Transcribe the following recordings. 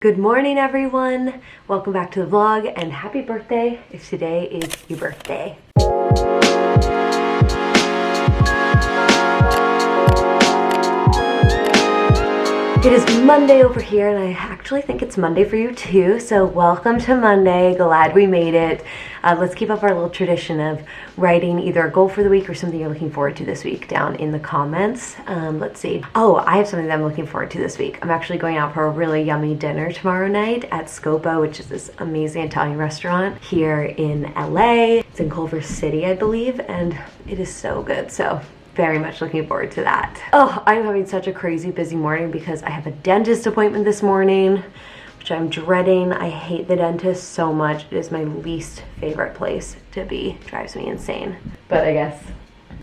Good morning, everyone. Welcome back to the vlog and happy birthday if today is your birthday. It is Monday over here, and I actually think it's Monday for you too, so welcome to Monday. Glad we made it. Let's keep up our little tradition of writing either a goal for the week or something you're looking forward to this week down in the comments. Let's see. Oh, I have something that I'm looking forward to this week. I'm actually going out for a really yummy dinner tomorrow night at Scopa, which is this amazing Italian restaurant here in LA. It's in Culver City, I believe, and it is so good. So very much looking forward to that. Oh, I'm having such a crazy busy morning because I have a dentist appointment this morning, which I'm dreading. I hate the dentist so much. It is my least favorite place to be. It drives me insane. But I guess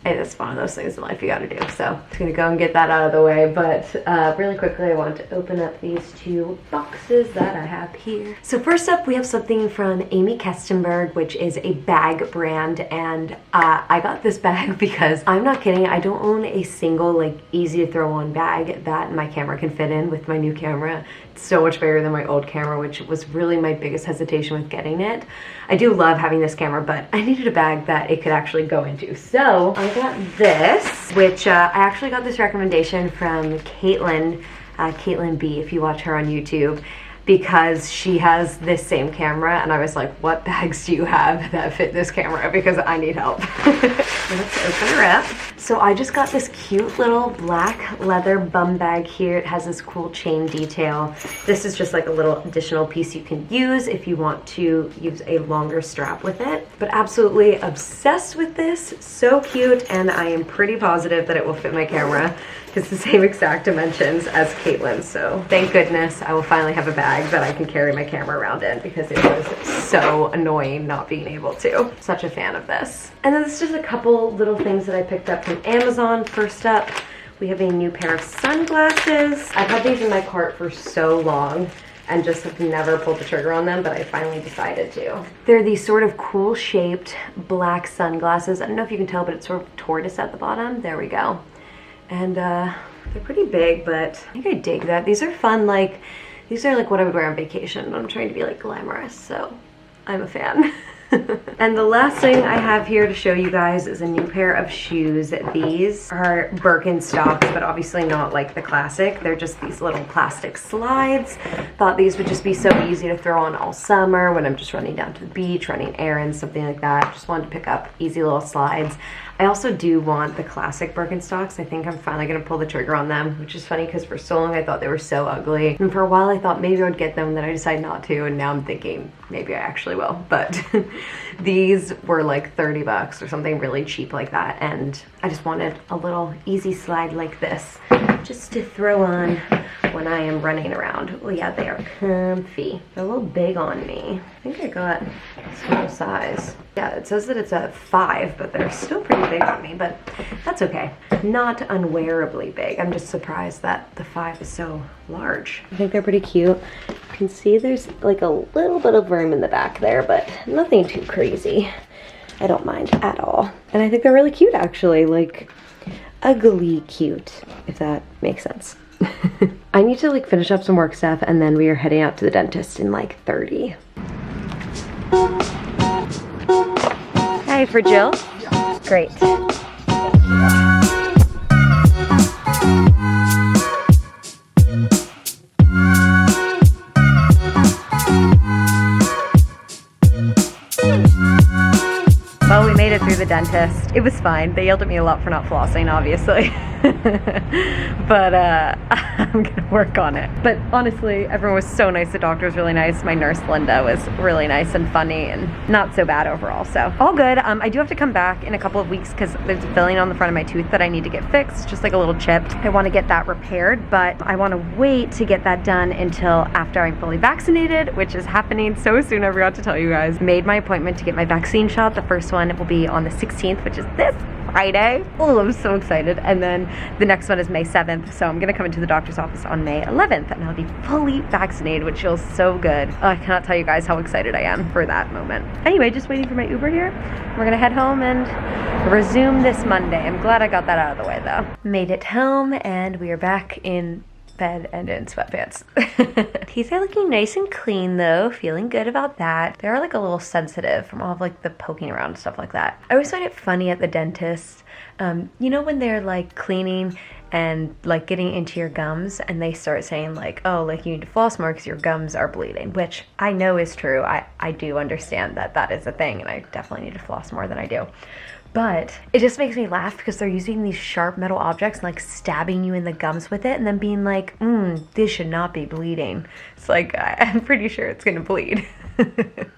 it's one of those things in life you gotta do. So I'm just gonna go and get that out of the way. But really quickly, I want to open up these two boxes that I have here. So first up, we have something from Amy Kestenberg, which is a bag brand. And I got this bag because, I'm not kidding, I don't own a single like easy to throw on bag that my camera can fit in with my new camera. It's so much bigger than my old camera, which was really my biggest hesitation with getting it. I do love having this camera, but I needed a bag that it could actually go into. So I got this, which I actually got this recommendation from Caitlin B, if you watch her on YouTube, because she has this same camera, and I was like, what bags do you have that fit this camera? Because I need help. Let's open her up. So I just got this cute little black leather bum bag here. It has this cool chain detail. This is just like a little additional piece you can use if you want to use a longer strap with it. But absolutely obsessed with this. So cute, and I am pretty positive that it will fit my camera. It's the same exact dimensions as Caitlin's, so thank goodness I will finally have a bag that I can carry my camera around in, because it was so annoying not being able to. Such a fan of this. And then there's just a couple little things that I picked up from Amazon. First up, we have a new pair of sunglasses. I've had these in my cart for so long and just have never pulled the trigger on them, but I finally decided to. They're these sort of cool shaped black sunglasses. I don't know if you can tell, but it's sort of tortoise at the bottom. There we go. And they're pretty big, but I think I dig that. These are fun, like, these are like what I would wear on vacation. I'm trying to be like glamorous, so I'm a fan. And the last thing I have here to show you guys is a new pair of shoes. These are Birkenstocks, but obviously not like the classic. They're just these little plastic slides. Thought these would just be so easy to throw on all summer when I'm just running down to the beach, running errands, something like that. Just wanted to pick up easy little slides. I also do want the classic Birkenstocks. I think I'm finally gonna pull the trigger on them, which is funny because for so long I thought they were so ugly. And for a while I thought maybe I would get them, and then I decided not to, and now I'm thinking maybe I actually will. But these were like 30 bucks or something really cheap like that, and I just wanted a little easy slide like this just to throw on when I am running around. Well, yeah, they are comfy. They're a little big on me. I think I got a small size. Yeah, it says that it's a 5, but they're still pretty big on me, but that's okay. Not unwearably big. I'm just surprised that the 5 is so large. I think they're pretty cute. You can see there's like a little bit of room in the back there, but nothing too crazy. I don't mind at all. And I think they're really cute, actually, like ugly cute, if that makes sense. I need to like finish up some work stuff, and then we are heading out to the dentist in like 30. Hey, for Jill? Yeah. Great. Well, we made it through the dentist. It was fine. They yelled at me a lot for not flossing, obviously. But I'm gonna work on it. But honestly, everyone was so nice. The doctor was really nice. My nurse, Linda, was really nice and funny and not so bad overall. So all good. I do have to come back in a couple of weeks because there's a filling on the front of my tooth that I need to get fixed, just like a little chipped. I want to get that repaired, but I want to wait to get that done until after I'm fully vaccinated, which is happening so soon. I forgot to tell you guys. Made my appointment to get my vaccine shot. The first one will be on the 16th, which is this Friday. Oh, I'm so excited. And then the next one is May 7th. So I'm gonna come into the doctor's office on May 11th and I'll be fully vaccinated, which feels so good. Oh, I cannot tell you guys how excited I am for that moment. Anyway, just waiting for my Uber here. We're gonna head home and resume this Monday. I'm glad I got that out of the way though. Made it home and we are back in bed and in sweatpants. Teeth are looking nice and clean though, feeling good about that. They're like a little sensitive from all of like the poking around and stuff like that. I always find it funny at the dentist, you know, when they're like cleaning and like getting into your gums and they start saying like, oh, like you need to floss more because your gums are bleeding, which I know is true. I do understand that that is a thing and I definitely need to floss more than I do. But it just makes me laugh because they're using these sharp metal objects and like stabbing you in the gums with it and then being like, this should not be bleeding. It's like, I'm pretty sure it's gonna bleed.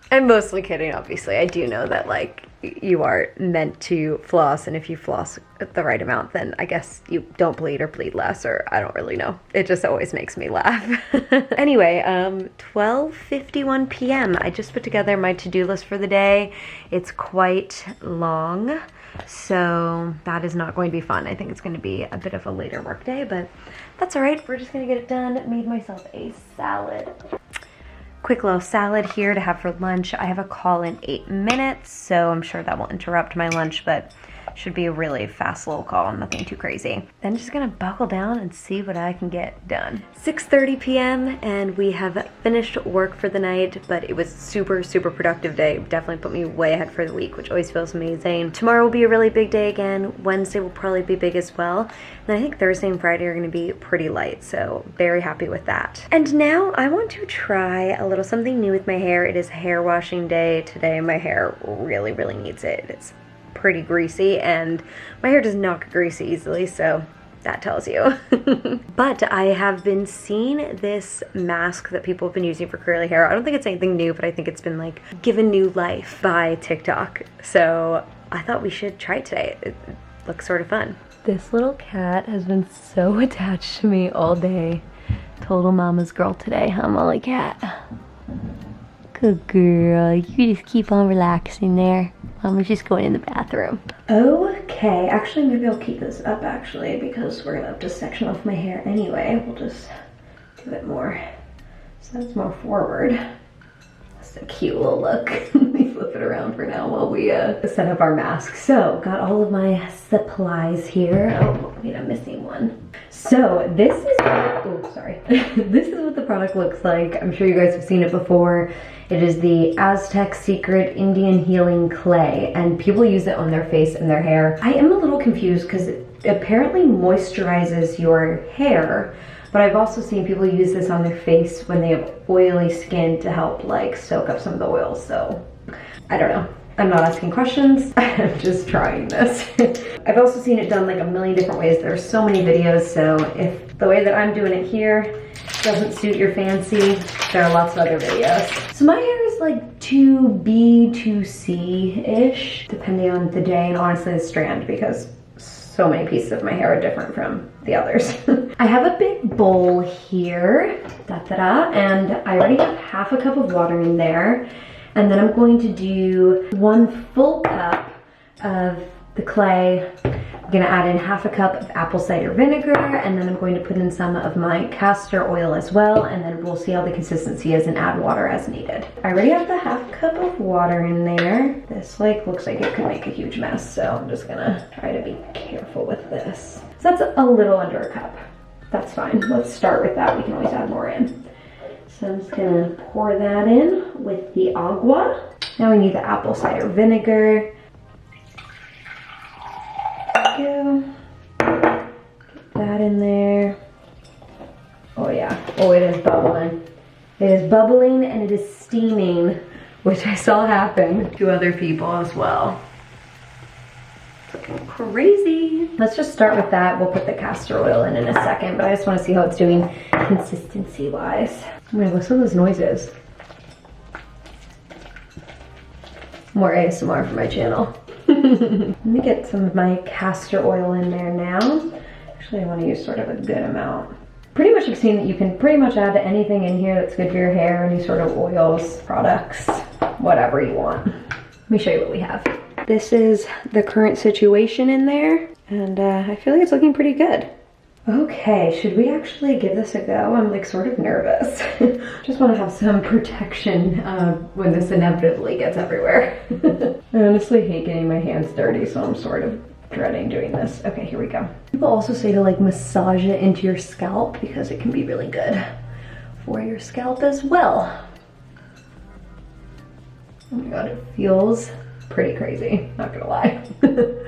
I'm mostly kidding, obviously. I do know that like you are meant to floss, and if you floss the right amount, then I guess you don't bleed or bleed less, or I don't really know. It just always makes me laugh. Anyway, 12:51 p.m. I just put together my to-do list for the day. It's quite long, so that is not going to be fun. I think it's going to be a bit of a later work day, but that's all right. We're just going to get it done. Made myself a salad. Quick little salad here to have for lunch. I have a call in 8 minutes, so I'm sure that will interrupt my lunch, but should be a really fast little call, nothing too crazy. Then just gonna buckle down and see what I can get done. 6:30 p.m. and we have finished work for the night, but it was super productive day. Definitely put me way ahead for the week, which always feels amazing. Tomorrow will be a really big day again. Wednesday will probably be big as well. And I think Thursday and Friday are gonna be pretty light, so very happy with that. And now I want to try a little something new with my hair. It is hair washing day today. My hair really needs it. It's pretty greasy and my hair does not get greasy easily, so that tells you. But I have been seeing this mask that people have been using for curly hair. I don't think it's anything new, but I think it's been like given new life by TikTok, so I thought we should try it today. It looks sort of fun. This little cat has been so attached to me all day. Total mama's girl today, huh, Molly Cat? Good girl, you just keep on relaxing there. Mama's just going in the bathroom. Okay, actually maybe I'll keep this up actually because we're gonna have to section off my hair anyway. We'll just give it more, so it's more forward. That's a cute little look. Let me flip it around for now while we set up our mask. So, got all of my supplies here. Oh, wait, I'm missing one. So, this is, oh, sorry. This is what the product looks like. I'm sure you guys have seen it before. It is the Aztec Secret Indian Healing Clay, and people use it on their face and their hair. I am a little confused because it apparently moisturizes your hair, but I've also seen people use this on their face when they have oily skin to help like soak up some of the oils, so I don't know. I'm not asking questions, I'm just trying this. I've also seen it done like a million different ways. There are so many videos, so if the way that I'm doing it here doesn't suit your fancy, there are lots of other videos. So my hair is like 2B, 2C-ish, depending on the day and honestly the strand, because so many pieces of my hair are different from the others. I have a big bowl here, and I already have half a cup of water in there. And then I'm going to do 1 full cup of the clay. I'm gonna add in half a cup of apple cider vinegar, and then I'm going to put in some of my castor oil as well, and then we'll see how the consistency is and add water as needed. I already have the half cup of water in there. This like looks like it could make a huge mess, so I'm just gonna try to be careful with this. So that's a little under a cup. That's fine. Let's start with that. We can always add more in. So I'm just gonna pour that in with the agua. Now we need the apple cider vinegar. Go. Get that in there. Oh yeah, oh it is bubbling. It is bubbling and it is steaming, which I saw happen to other people as well. It's looking crazy. Let's just start with that. We'll put the castor oil in a second, but I just want to see how it's doing consistency wise. I'm gonna listen to those noises. More ASMR for my channel. Let me get some of my castor oil in there now. Actually, I want to use sort of a good amount. Pretty much I've seen that you can pretty much add anything in here that's good for your hair, any sort of oils, products, whatever you want. Let me show you what we have. This is the current situation in there, and I feel like it's looking pretty good. Okay, should we actually give this a go? I'm like sort of nervous. Just want to have some protection when this inevitably gets everywhere. I honestly hate getting my hands dirty, so I'm sort of dreading doing this. Okay, here we go. People also say to like massage it into your scalp because it can be really good for your scalp as well. Oh my god, it feels pretty crazy, not gonna lie.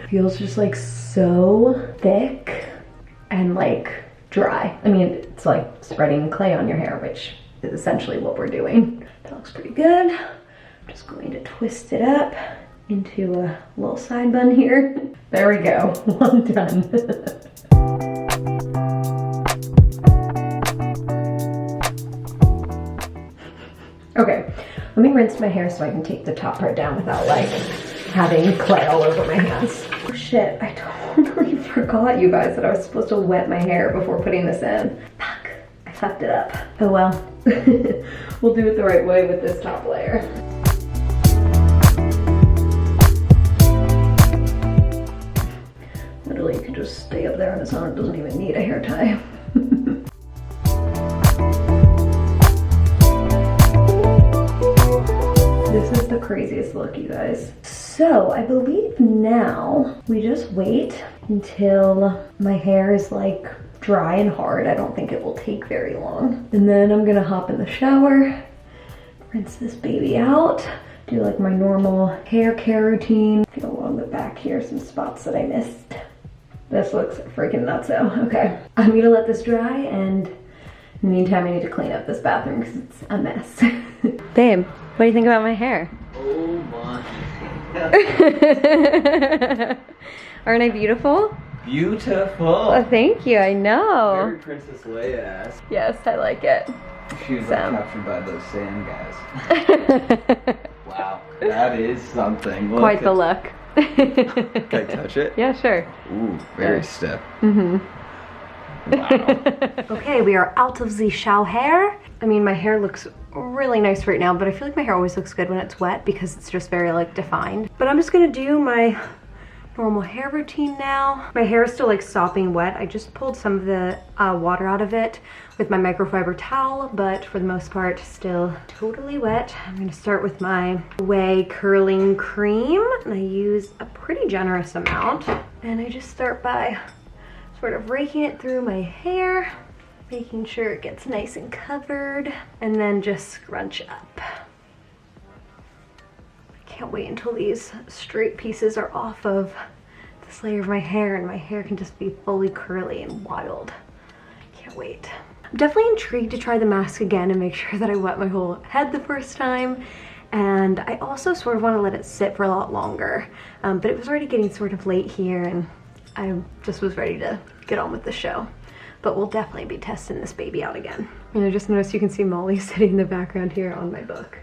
Feels just like so thick and like dry. I mean, it's like spreading clay on your hair, which is essentially what we're doing. That looks pretty good. I'm just going to twist it up into a little side bun here. There we go, one done. Okay, let me rinse my hair so I can take the top part down without like having clay all over my hands. Oh shit, I totally forgot, you guys, that I was supposed to wet my hair before putting this in. Fuck, I fucked it up. Oh well, we'll do it the right way with this top layer. Literally, you can just stay up there on its own. It doesn't even need a hair tie. This is the craziest look, you guys. So I believe now we just wait until my hair is like dry and hard. I don't think it will take very long. And then I'm gonna hop in the shower, rinse this baby out, do like my normal hair care routine. Feel along the back here, some spots that I missed. This looks freaking nutso. Okay, I'm gonna let this dry, and in the meantime I need to clean up this bathroom because it's a mess. Babe, what do you think about my hair? Oh my. Aren't I beautiful? Beautiful. Oh, thank you, I know. Very Princess Leia-esque. Yes, I like it. She was like captured by those sand guys. Wow, that is something. Look Quite the look. Can I touch it? Yeah, sure. Ooh, very stiff. Mm-hmm. Wow. Okay, we are out of the shower. I mean, my hair looks really nice right now, but I feel like my hair always looks good when it's wet because it's just very like defined. But I'm just gonna do my normal hair routine now. My hair is still like sopping wet. I just pulled some of the water out of it with my microfiber towel, but for the most part, still totally wet. I'm gonna start with my Way curling cream, and I use a pretty generous amount. And I just start by sort of raking it through my hair, making sure it gets nice and covered, and then just scrunch up. Can't wait until these straight pieces are off of this layer of my hair and my hair can just be fully curly and wild. Can't wait. I'm definitely intrigued to try the mask again and make sure that I wet my whole head the first time. And I also sort of want to let it sit for a lot longer. But it was already getting sort of late here and I just was ready to get on with the show. But we'll definitely be testing this baby out again. And I just noticed you can see Molly sitting in the background here on my book.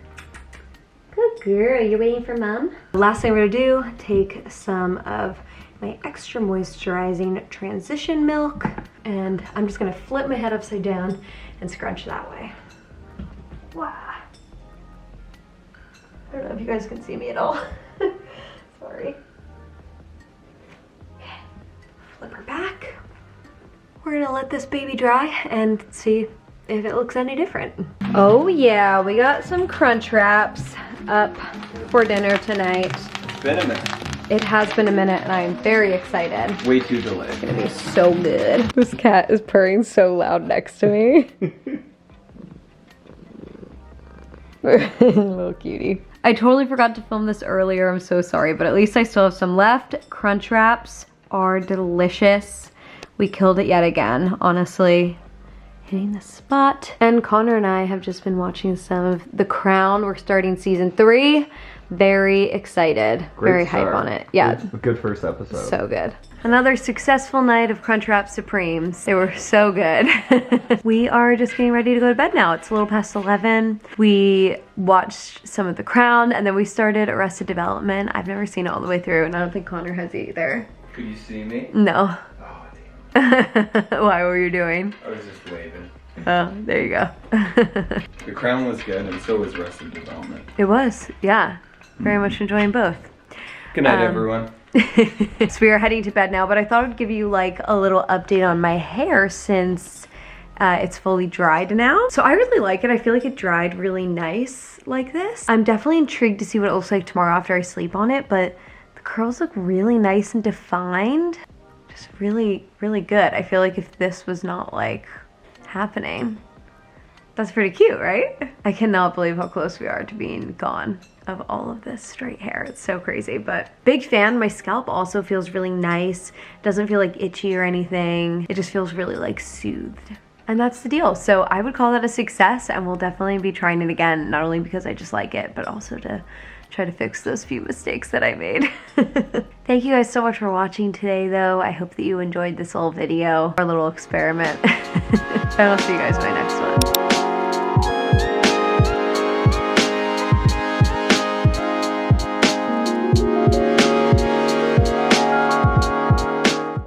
Good girl, you waiting for mom? The last thing we're gonna do, take some of my extra moisturizing transition milk, and I'm just gonna flip my head upside down and scrunch that way. Wow. I don't know if you guys can see me at all. Sorry. Okay. Flip her back. We're gonna let this baby dry and see if it looks any different. Oh yeah, we got some crunch wraps up for dinner tonight. It's been a minute. It has been a minute and I'm very excited. Way too delayed. It's gonna be so good. This cat is purring so loud next to me. Little cutie. I totally forgot to film this earlier, I'm so sorry, but at least I still have some left. Crunch wraps are delicious. We killed it yet again, honestly. Hitting the spot. And Connor and I have just been watching some of The Crown. We're starting season 3. Very excited. Very hype on it. Yeah. Good first episode. So good. Another successful night of Crunchwrap Supremes. They were so good. We are just getting ready to go to bed now. It's a little past 11. We watched some of The Crown and then we started Arrested Development. I've never seen it all the way through and I don't think Connor has either. Could you see me? No. Oh, damn. Why were you doing? I was just waving. Oh, there you go. The Crown was good and so was Arrested Development. It was, yeah. Very much enjoying both. Good night, everyone. So we are heading to bed now, but I thought I'd give you like a little update on my hair since it's fully dried now. So I really like it. I feel like it dried really nice like this. I'm definitely intrigued to see what it looks like tomorrow after I sleep on it, but the curls look really nice and defined. Just really, really good. I feel like if this was not like happening, that's pretty cute, right? I cannot believe how close we are to being gone of all of this straight hair. It's so crazy, but big fan. My scalp also feels really nice. Doesn't feel like itchy or anything. It just feels really like soothed. And that's the deal. So I would call that a success, and we'll definitely be trying it again, not only because I just like it, but also to try to fix those few mistakes that I made. Thank you guys so much for watching today though. I hope that you enjoyed this little video, our little experiment. And I'll see you guys in my next one.